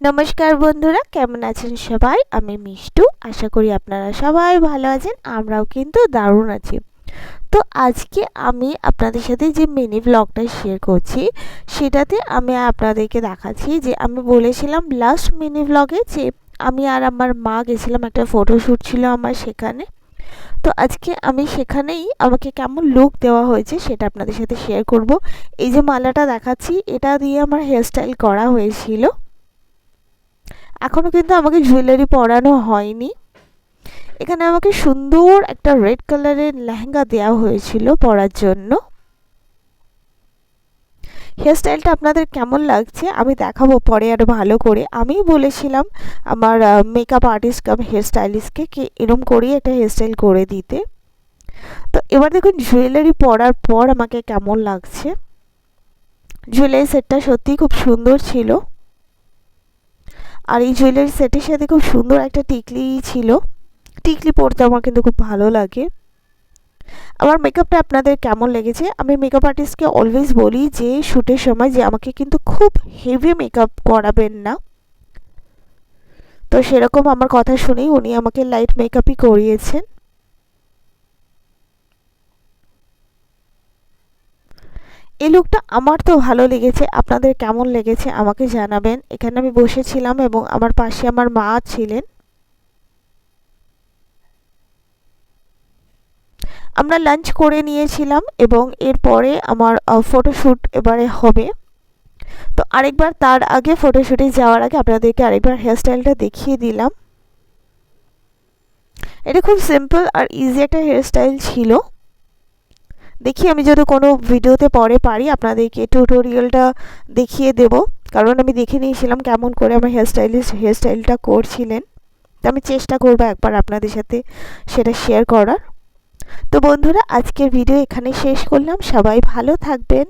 নমস্কার বন্ধুরা, কেমন আছেন সবাই? আমি মিষ্টু। আশা করি আপনারা সবাই ভালো আছেন। আমরাও কিন্তু দারুণ আছি। তো আজকে আমি আপনাদের সাথে যে মিনি ব্লগটা শেয়ার করছি, সেটাতে আমি আপনাদেরকে দেখাচ্ছি যে আমি বলেছিলাম লাস্ট মিনি ব্লগে যে আমি আর আমার মা গেছিলাম, একটা ফটোশ্যুট ছিল আমার সেখানে। তো আজকে আমি সেখানেই আমাকে কেমন লুক দেওয়া হয়েছে সেটা আপনাদের সাথে শেয়ার করব। এই যে মালাটা দেখাচ্ছি, এটা দিয়ে আমার হেয়ারস্টাইল করা হয়েছিল। এখনও কিন্তু আমাকে জুয়েলারি পরানো হয়নি। এখানে আমাকে সুন্দর একটা রেড কালারের লেহেঙ্গা দেওয়া হয়েছিল পরার জন্য। হেয়ারস্টাইলটা আপনাদের কেমন লাগছে আমি দেখাবো পরে আরও ভালো করে। আমি বলেছিলাম আমার মেকআপ আর্টিস্ট কাম হেয়ার স্টাইলিস্টকে কি এরম করেই একটা হেয়ারস্টাইল করে দিতে। তো এবার দেখুন জুয়েলারি পরার পর আমাকে কেমন লাগছে। জুয়েলারি সেটটা সত্যিই খুব সুন্দর ছিল। আর এই জুয়েলারি সেটের সাথে খুব সুন্দর একটা টিকলি ছিল। টিকলি পরতে আমার কিন্তু খুব ভালো লাগে। আমার মেকআপটা আপনাদের কেমন লেগেছে? আমি মেকআপ আর্টিস্টকে অলওয়েজ বলি যে শ্যুটের সময় যে আমাকে কিন্তু খুব হেভি মেকআপ করাবেন না। তো সেরকম আমার কথা শুনেই উনি আমাকে লাইট মেকআপই করিয়েছেন। এই লুকটা আমার তো ভালো লেগেছে, আপনাদের কেমন লেগেছে আমাকে জানাবেন। এখানে আমি বসেছিলাম এবং আমার পাশে আমার মা ছিলেন। আমরা লাঞ্চ করে নিয়েছিলাম এবং এরপরে আমার ফটোশ্যুট এবারে হবে। তো আরেকবার তার আগে ফটোশ্যুটে যাওয়ার আগে আপনাদেরকে আরেকবার হেয়ারস্টাইলটা দেখিয়ে দিলাম। এটা খুব সিম্পল আর ইজি একটা হেয়ারস্টাইল ছিল। দেখি আমি যদি কোনো ভিডিওতে পরে পারি আপনাদেরকে টিউটোরিয়ালটা দেখিয়ে দেব, কারণ আমি দেখে নিয়েছিলাম কেমন করে আমার হেয়ারস্টাইলটা করছিলেন। তো আমি চেষ্টা করবো একবার আপনাদের সাথে সেটা শেয়ার করার। তো বন্ধুরা, আজকের ভিডিও এখানে শেষ করলাম। সবাই ভালো থাকবেন।